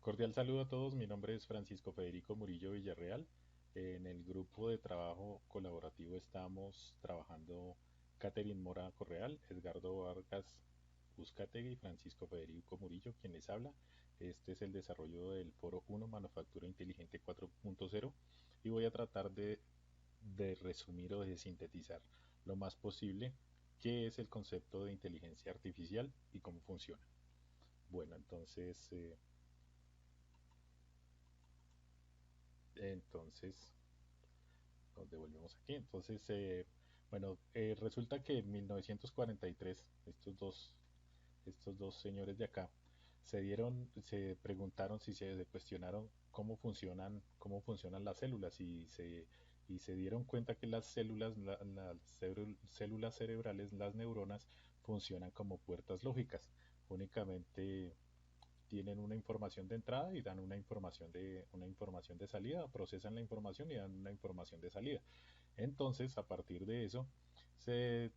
Cordial saludo a todos, mi nombre es Francisco Federico Murillo Villarreal. En el grupo de trabajo colaborativo estamos trabajando Catherine Mora Correal, Edgardo Vargas Uzcategui y Francisco Federico Murillo, quien les habla. Este es el desarrollo del Foro 1 Manufactura Inteligente 4.0 y voy a tratar de resumir o de sintetizar lo más posible qué es el concepto de inteligencia artificial y cómo funciona. Bueno, entonces nos devolvemos aquí. Resulta que en 1943 estos dos señores de acá se preguntaron si se cuestionaron cómo funcionan las células y se dieron cuenta que las células, células cerebrales, las neuronas, funcionan como puertas lógicas. Únicamente tienen una información de entrada y dan una información de salida, procesan la información y dan una información de salida. Entonces, a partir de eso, se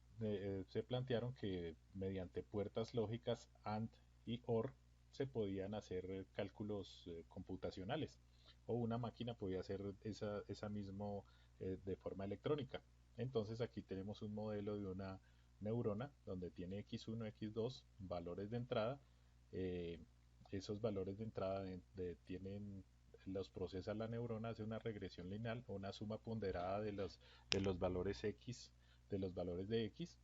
plantearon que mediante puertas lógicas AND y OR se podían hacer cálculos computacionales o una máquina podía hacer esa mismo de forma electrónica. Entonces aquí tenemos un modelo de una neurona donde tiene x1, x2, valores de entrada. eh, Esos valores de entrada los procesa la neurona, hace una regresión lineal, una suma ponderada de los valores x, de los valores de x,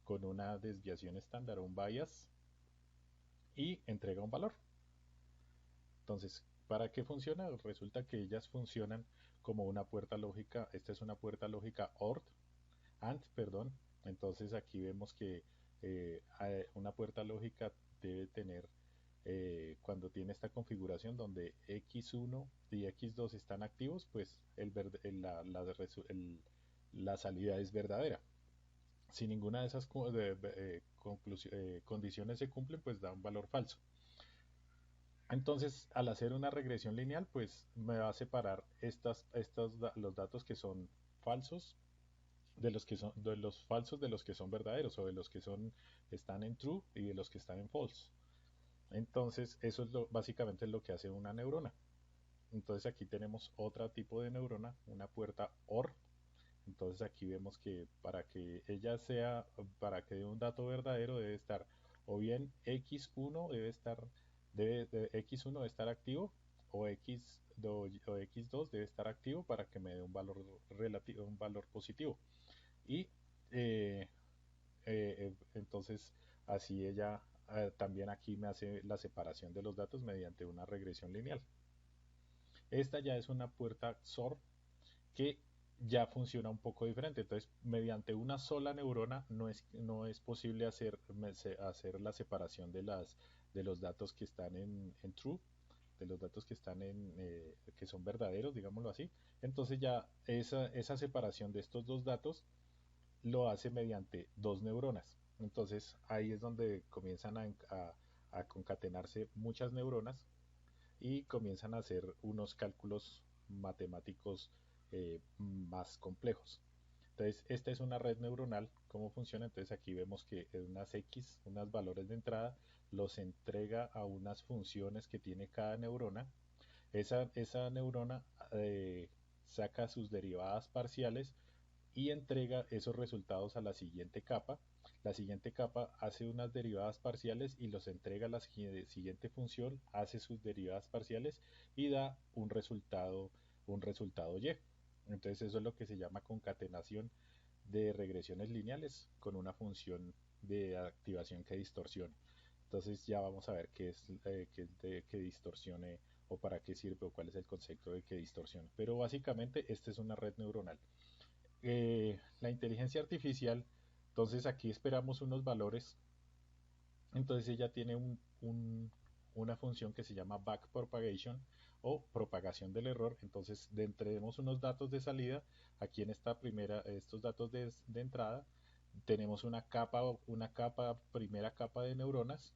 con una desviación estándar o un bias, y entrega un valor. Entonces, ¿para qué funciona? Resulta que ellas funcionan como una puerta lógica. Esta es una puerta lógica AND, perdón. Entonces aquí vemos que una puerta lógica debe tener, cuando tiene esta configuración donde x1 y x2 están activos, pues la salida es verdadera. Si ninguna de esas condiciones se cumplen, pues da un valor falso. Entonces, al hacer una regresión lineal, pues me va a separar los datos que son falsos de los falsos de los que son verdaderos o de los que están en true y de los que están en false. Entonces, eso es básicamente lo que hace una neurona. Entonces aquí tenemos otro tipo de neurona, una puerta OR. Entonces aquí vemos que para que dé un dato verdadero debe estar o bien x1 x1 debe estar activo o x2 debe estar activo para que me dé un valor relativo, un valor positivo. Y eh, entonces así ella también aquí me hace la separación de los datos mediante una regresión lineal. Esta ya es una puerta XOR que ya funciona un poco diferente. Entonces, mediante una sola neurona no es posible hacer la separación de los datos que están en true, de los datos que que son verdaderos, digámoslo así. Entonces ya esa separación de estos dos datos lo hace mediante dos neuronas. Entonces ahí es donde comienzan a concatenarse muchas neuronas y comienzan a hacer unos cálculos matemáticos más complejos. Entonces, esta es una red neuronal. ¿Cómo funciona? Entonces, aquí vemos que unas X, unos valores de entrada, los entrega a unas funciones que tiene cada neurona. Esa neurona saca sus derivadas parciales y entrega esos resultados a la siguiente capa. La siguiente capa hace unas derivadas parciales y los entrega a la siguiente función, hace sus derivadas parciales y da un resultado Y. Entonces eso es lo que se llama concatenación de regresiones lineales con una función de activación que distorsione. Entonces ya vamos a ver qué distorsione o para qué sirve o cuál es el concepto de que distorsiona. Pero básicamente esta es una red neuronal. La inteligencia artificial, entonces aquí esperamos unos valores, entonces ella tiene una función que se llama backpropagation o propagación del error. Entonces tenemos unos datos de salida, aquí en estos datos de entrada tenemos primera capa de neuronas.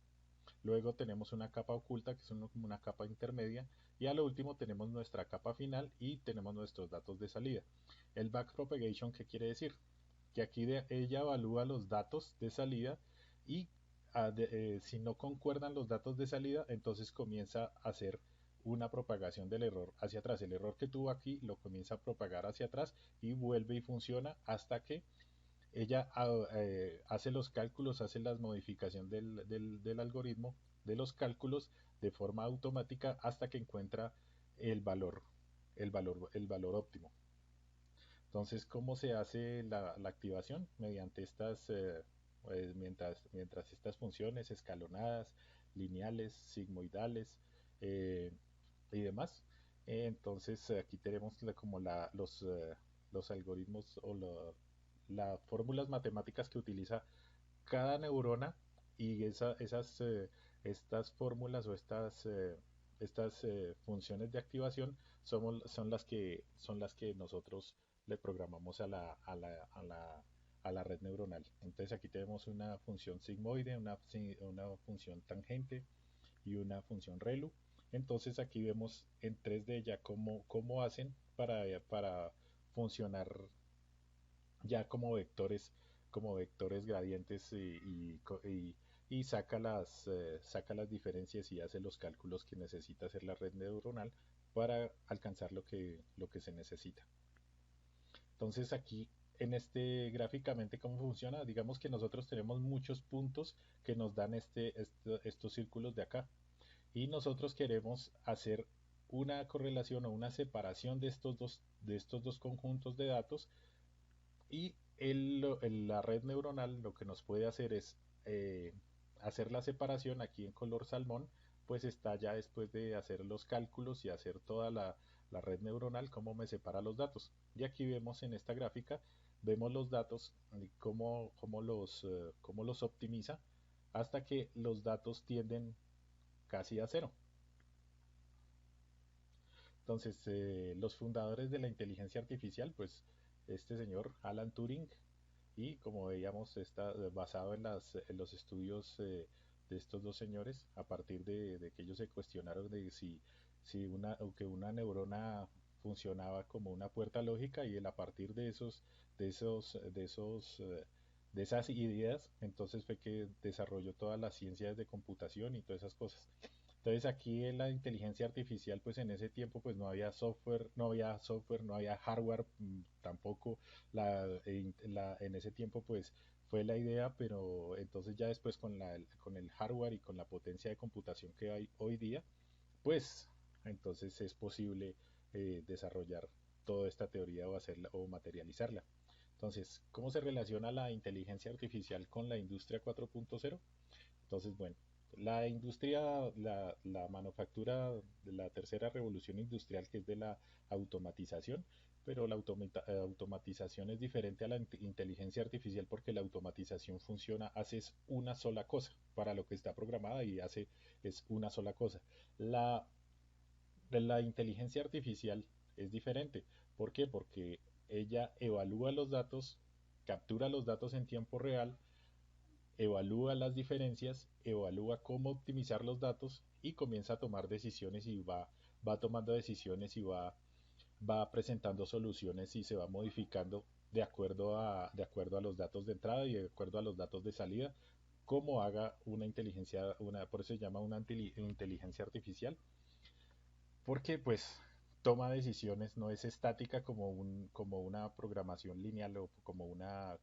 Luego tenemos una capa oculta, que es como una capa intermedia, y a lo último tenemos nuestra capa final y tenemos nuestros datos de salida. El backpropagation, ¿qué quiere decir? Que ella evalúa los datos de salida y si no concuerdan los datos de salida, entonces comienza a hacer una propagación del error hacia atrás. El error que tuvo aquí lo comienza a propagar hacia atrás y vuelve y funciona hasta que ella hace los cálculos, hace la modificación del algoritmo de los cálculos de forma automática hasta que encuentra el valor, el valor óptimo. Entonces, ¿cómo se hace la activación? Mediante mientras estas funciones escalonadas, lineales, sigmoidales eh, y demás. Entonces, aquí tenemos como los algoritmos o las fórmulas matemáticas que utiliza cada neurona y estas fórmulas o estas funciones de activación son las que nosotros le programamos a la red neuronal. Entonces aquí tenemos una función sigmoide, una función tangente y una función ReLU. Entonces aquí vemos en 3D ya cómo hacen para funcionar ya como vectores gradientes y saca las diferencias y hace los cálculos que necesita hacer la red neuronal para alcanzar lo que se necesita. Entonces aquí en gráficamente cómo funciona, digamos que nosotros tenemos muchos puntos que nos dan estos círculos de acá y nosotros queremos hacer una correlación o una separación de estos dos conjuntos de datos y la red neuronal lo que nos puede hacer es eh, hacer la separación aquí en color salmón, pues está ya después de hacer los cálculos y hacer toda la red neuronal, cómo me separa los datos. Y aquí vemos en esta gráfica, vemos los datos y cómo los optimiza hasta que los datos tienden casi a cero. Entonces, los fundadores de la inteligencia artificial, pues este señor Alan Turing, y como veíamos, está basado en los estudios de estos dos señores, a partir de que ellos se cuestionaron de o que una neurona funcionaba como una puerta lógica y a partir de esas ideas, entonces fue que desarrolló todas las ciencias de computación y todas esas cosas. Entonces aquí en la inteligencia artificial, pues en ese tiempo pues no había software, no había hardware tampoco. En ese tiempo pues fue la idea, pero entonces ya después con el hardware y con la potencia de computación que hay hoy día, pues entonces es posible desarrollar toda esta teoría o hacerla o materializarla. Entonces, ¿cómo se relaciona la inteligencia artificial con la industria 4.0? Entonces, bueno, la manufactura de la tercera revolución industrial, que es de la automatización, pero la automatización es diferente a la inteligencia artificial porque la automatización hace es una sola cosa para lo que está programada y hace es una sola cosa. La, la inteligencia artificial es diferente. ¿Por qué? Porque ella evalúa los datos, captura los datos en tiempo real, evalúa las diferencias, evalúa cómo optimizar los datos y comienza a tomar decisiones y va tomando decisiones y va presentando soluciones y se va modificando de acuerdo a los datos de entrada y de acuerdo a los datos de salida, como haga una inteligencia, por eso se llama una inteligencia artificial, porque pues toma decisiones, no es estática como una programación lineal o como la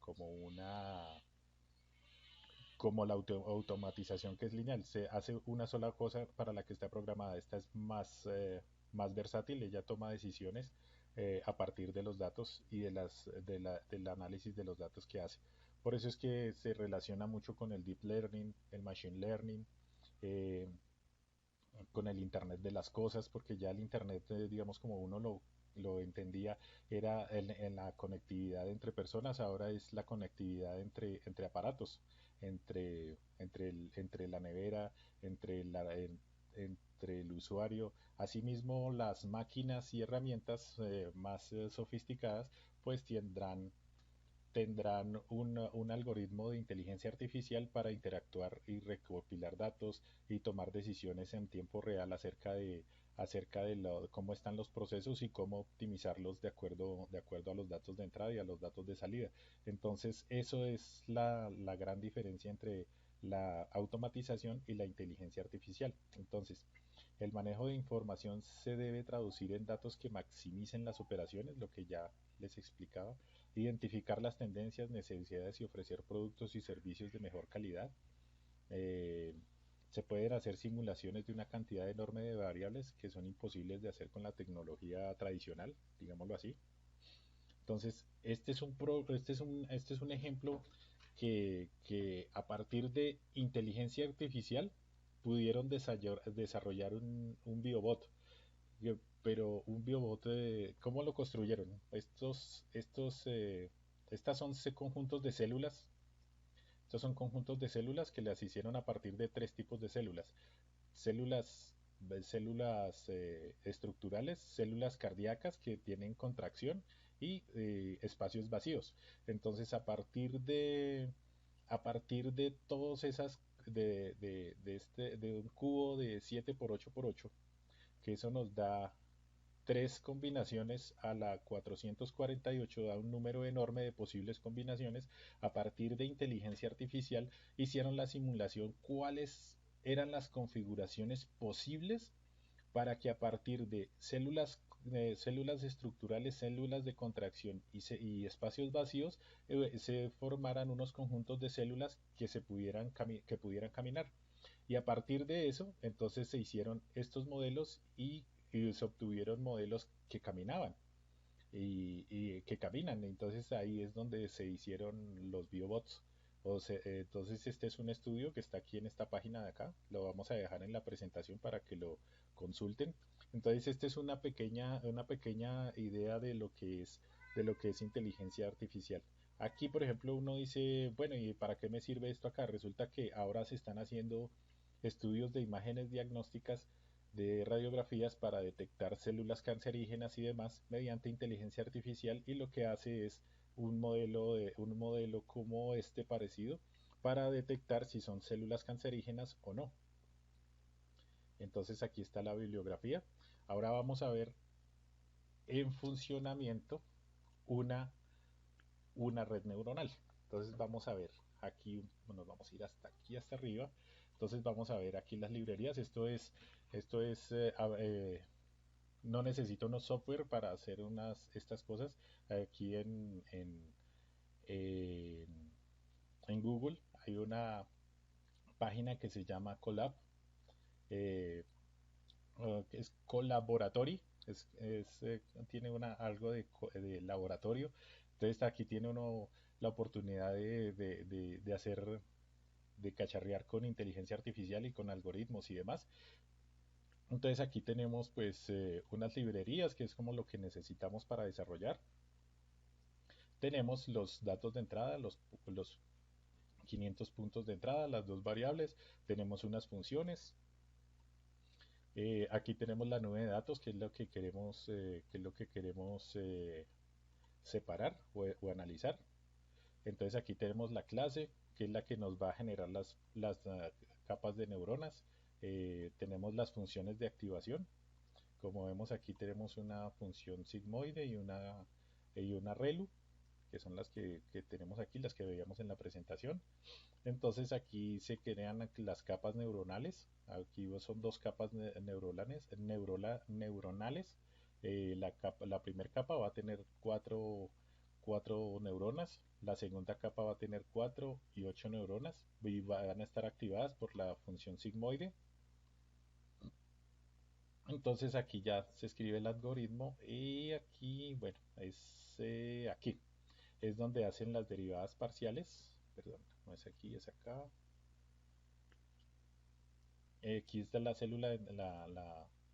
automatización que es lineal. Se hace una sola cosa para la que está programada. Esta es más versátil, ella toma decisiones a partir de los datos y del análisis de los datos que hace. Por eso es que se relaciona mucho con el deep learning, el machine learning, eh, con el Internet de las cosas, porque ya el Internet, digamos, como uno lo entendía, era en la conectividad entre personas, ahora es la conectividad entre aparatos, entre la nevera, entre el usuario. Asimismo, las máquinas y herramientas más sofisticadas, pues tendrán un algoritmo de inteligencia artificial para interactuar y recopilar datos y tomar decisiones en tiempo real acerca de cómo están los procesos y cómo optimizarlos de acuerdo a los datos de entrada y a los datos de salida. Entonces, eso es la gran diferencia entre la automatización y la inteligencia artificial. Entonces, El manejo de información se debe traducir en datos que maximicen las operaciones, lo que ya les explicaba, identificar las tendencias, necesidades y ofrecer productos y servicios de mejor calidad. Eh, Se pueden hacer simulaciones de una cantidad enorme de variables que son imposibles de hacer con la tecnología tradicional, digámoslo así. Entonces, este es un ejemplo que a partir de inteligencia artificial pudieron desarrollar un biobot. Pero un biobot, ¿cómo lo construyeron? Estas son conjuntos de células. Estos son conjuntos de células que las hicieron a partir de tres tipos de células. Células, células estructurales, células cardíacas que tienen contracción y espacios vacíos. Entonces, a partir de todas esas, de un cubo de 7 por 8 por 8, que eso nos da tres combinaciones a la 448, da un número enorme de posibles combinaciones. A partir de inteligencia artificial hicieron la simulación cuáles eran las configuraciones posibles para que a partir de células estructurales, células de contracción y espacios vacíos, se formaran unos conjuntos de células que pudieran caminar. Y a partir de eso, entonces se hicieron estos modelos y se obtuvieron modelos que caminaban y que caminan. Entonces ahí es donde se hicieron los biobots. Entonces este es un estudio que está aquí en esta página de acá. Lo vamos a dejar en la presentación para que lo consulten. Entonces esta es una pequeña idea de lo que es inteligencia artificial. Aquí, por ejemplo, uno dice, bueno, ¿y para qué me sirve esto acá? Resulta que ahora se están haciendo estudios de imágenes diagnósticas de radiografías para detectar células cancerígenas y demás mediante inteligencia artificial, y lo que hace es un modelo como este parecido para detectar si son células cancerígenas o no. Entonces aquí está la bibliografía. Ahora vamos a ver en funcionamiento una, una red neuronal. Entonces vamos a ver aquí, bueno, vamos a ir hasta aquí, hasta arriba. Entonces vamos a ver aquí las librerías. No necesito unos software para hacer estas cosas. Aquí en, en Google hay una página que se llama Colab, eh, que es Colaboratory, tiene algo de laboratorio. Entonces aquí tiene uno la oportunidad de hacer, de cacharrear con inteligencia artificial y con algoritmos y demás. Entonces aquí tenemos pues unas librerías que es como lo que necesitamos para desarrollar. Tenemos los datos de entrada, los 500 puntos de entrada, las dos variables, tenemos unas funciones. Aquí tenemos la nube de datos, que es lo que queremos separar o analizar. Entonces aquí tenemos la clase, que es la que nos va a generar las capas de neuronas. Tenemos las funciones de activación. Como vemos aquí tenemos una función sigmoide y una ReLU, que son las que tenemos aquí, las que veíamos en la presentación. Entonces aquí se crean las capas neuronales. Aquí son dos capas neuronales. La primera capa va a tener cuatro neuronas. La segunda capa va a tener 4 y 8 neuronas y van a estar activadas por la función sigmoide. Entonces aquí ya se escribe el algoritmo y aquí, bueno, aquí es donde hacen las derivadas parciales. Perdón, no es aquí, es acá. Aquí está la célula,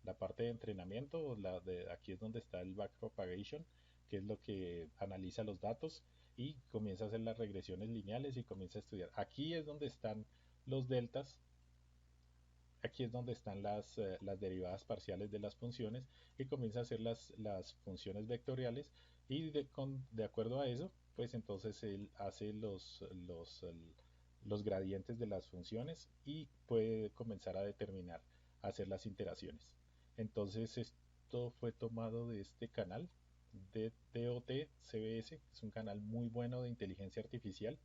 la parte de entrenamiento. Aquí es donde está el backpropagation, que es lo que analiza los datos y comienza a hacer las regresiones lineales y comienza a estudiar. Aquí es donde están los deltas. Aquí es donde están las derivadas parciales de las funciones y comienza a hacer las funciones vectoriales, y de acuerdo a eso, pues entonces él hace los gradientes de las funciones y puede comenzar a determinar, a hacer las iteraciones. Entonces esto fue tomado de este canal de DOT CBS, es un canal muy bueno de inteligencia artificial.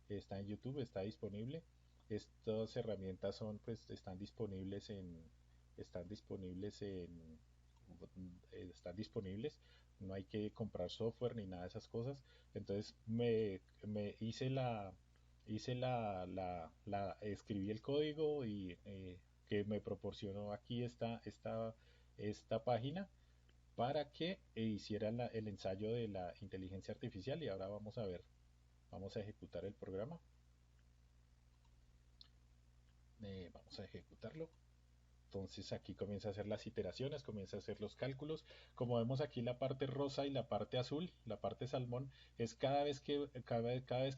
Está en YouTube, está disponible. Estas herramientas pues, están disponibles están disponibles están disponibles, no hay que comprar software ni nada de esas cosas. Entonces me hice escribí el código y que me proporcionó aquí esta página para que hiciera el ensayo de la inteligencia artificial y ahora vamos a ver, vamos a ejecutar el programa. Vamos a ejecutarlo. Entonces aquí comienza a hacer las iteraciones, comienza a hacer los cálculos. Como vemos aquí la parte rosa y la parte azul, la parte salmón, es cada vez que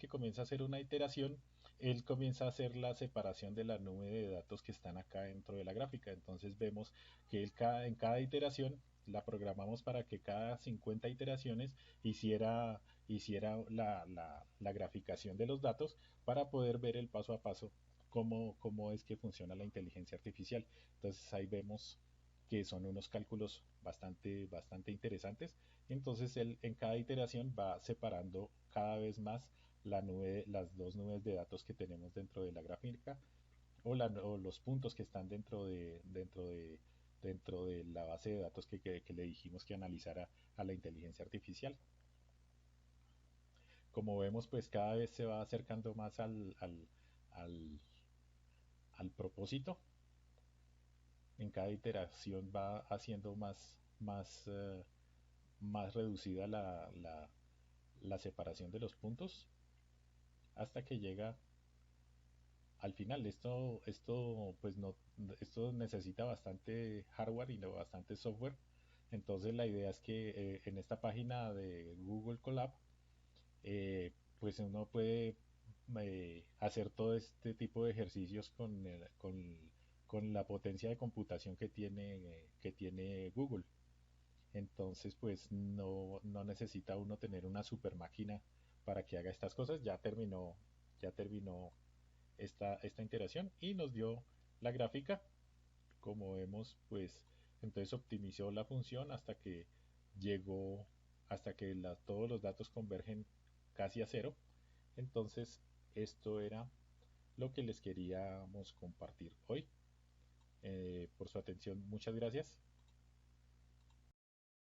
comienza a hacer una iteración, él comienza a hacer la separación de la nube de datos que están acá dentro de la gráfica. Entonces vemos que en cada iteración la programamos para que cada 50 iteraciones hiciera la graficación de los datos para poder ver el paso a paso cómo es que funciona la inteligencia artificial. Entonces ahí vemos que son unos cálculos bastante interesantes. Entonces él en cada iteración va separando cada vez más las dos nubes de datos que tenemos dentro de la gráfica o los puntos que están dentro de la base de datos que le dijimos que analizara a la inteligencia artificial. Como vemos, pues cada vez se va acercando más al, al propósito. En cada iteración va haciendo más reducida la separación de los puntos hasta que llega al final. Pues no, esto necesita bastante hardware y no bastante software. Entonces la idea es que en esta página de Google Colab, pues uno puede hacer todo este tipo de ejercicios con la potencia de computación que tiene Google. Entonces, pues no necesita uno tener una super máquina para que haga estas cosas. Ya terminó esta integración y nos dio la gráfica. Como vemos, pues entonces optimizó la función llegó, hasta que todos los datos convergen casi a cero. Entonces, esto era lo que les queríamos compartir hoy. Por su atención, muchas gracias.